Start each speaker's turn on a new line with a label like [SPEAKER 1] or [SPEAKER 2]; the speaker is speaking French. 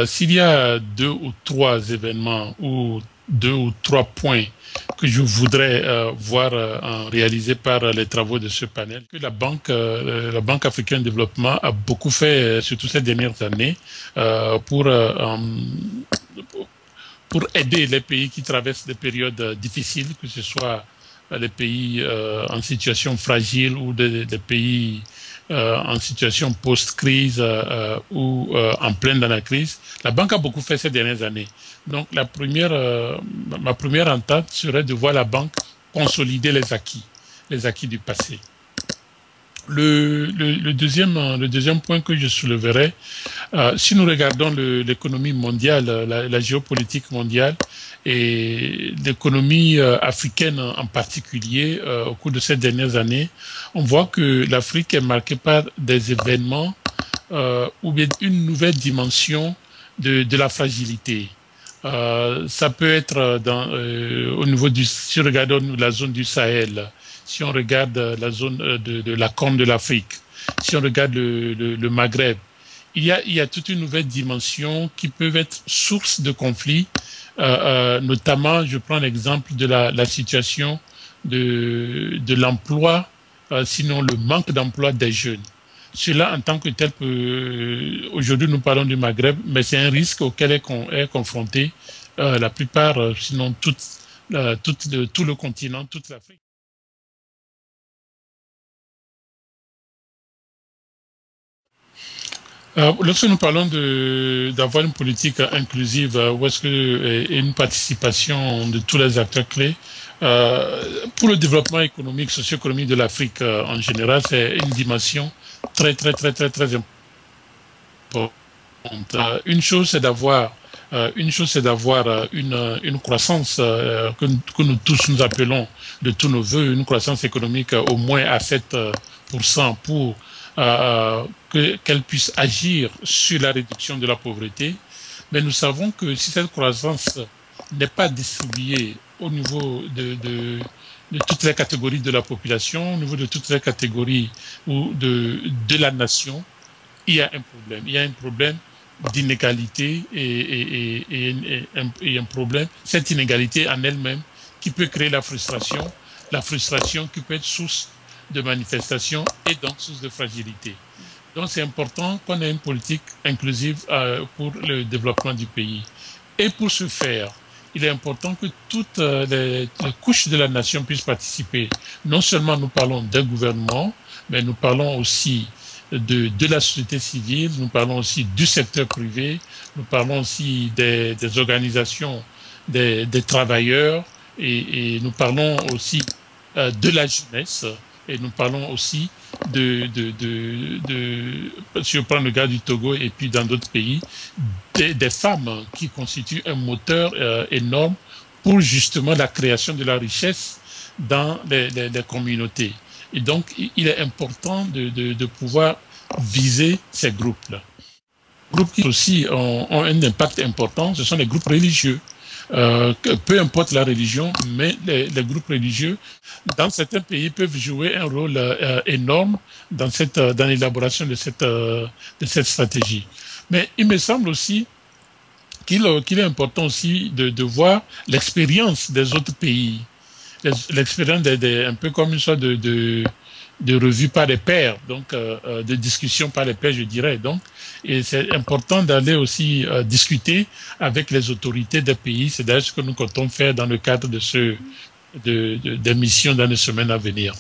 [SPEAKER 1] S'il y a deux ou trois événements ou deux ou trois points que je voudrais voir réalisés par les travaux de ce panel, que la Banque africaine de développement a beaucoup fait, surtout ces dernières années, pour aider les pays qui traversent des périodes difficiles, que ce soit les pays en situation fragile ou des pays en situation post-crise ou en pleine dans la crise. La banque a beaucoup fait ces dernières années. Donc ma première entente serait de voir la banque consolider les acquis du passé. Le deuxième point que je soulèverais, si nous regardons l'économie mondiale, la géopolitique mondiale et l'économie africaine en particulier, au cours de ces dernières années, on voit que l'Afrique est marquée par des événements ou bien une nouvelle dimension de la fragilité. Ça peut être au niveau si on regarde la zone du Sahel, si on regarde la zone de la Corne de l'Afrique, si on regarde le Maghreb, il y a toute une nouvelle dimension qui peut être source de conflits, notamment, je prends l'exemple de la situation de l'emploi, sinon le manque d'emploi des jeunes. Cela, en tant que tel, aujourd'hui nous parlons du Maghreb, mais c'est un risque auquel est confronté la plupart, sinon tout le continent, toute l'Afrique. Lorsque nous parlons d'avoir une politique inclusive, où est-ce que une participation de tous les acteurs clés, pour le développement économique, socio-économique de l'Afrique en général, c'est une dimension très importante. Une chose, c'est d'avoir une croissance que nous tous nous appelons de tous nos voeux, une croissance économique au moins à 7% pour qu'elle puisse agir sur la réduction de la pauvreté. Mais nous savons que si cette croissance n'est pas distribuée au niveau de toutes les catégories de la population, au niveau de toutes les catégories ou de la nation, il y a un problème. Il y a un problème d'inégalité et un problème, cette inégalité en elle-même qui peut créer la frustration qui peut être source de manifestation et donc source de fragilité. Donc c'est important qu'on ait une politique inclusive pour le développement du pays. Et pour ce faire, il est important que toutes les couches de la nation puissent participer. Non seulement nous parlons des gouvernements, mais nous parlons aussi de la société civile, nous parlons aussi du secteur privé, nous parlons aussi des organisations des travailleurs et nous parlons aussi de la jeunesse et nous parlons aussi si je prends le cas du Togo et puis dans d'autres pays, des femmes qui constituent un moteur énorme pour justement la création de la richesse dans les communautés. Et donc, il est important de pouvoir viser ces groupes-là. Les groupes qui aussi ont un impact important, ce sont les groupes religieux. Peu importe la religion, mais les groupes religieux, dans certains pays, peuvent jouer un rôle énorme dans l'élaboration de cette stratégie. Mais il me semble aussi qu'il est important aussi de voir l'expérience des autres pays, l'expérience un peu comme une sorte de revue par les pairs, donc de discussion par les pairs, je dirais. Donc, et c'est important d'aller aussi discuter avec les autorités des pays. C'est d'ailleurs ce que nous comptons faire dans le cadre de des missions dans les semaines à venir.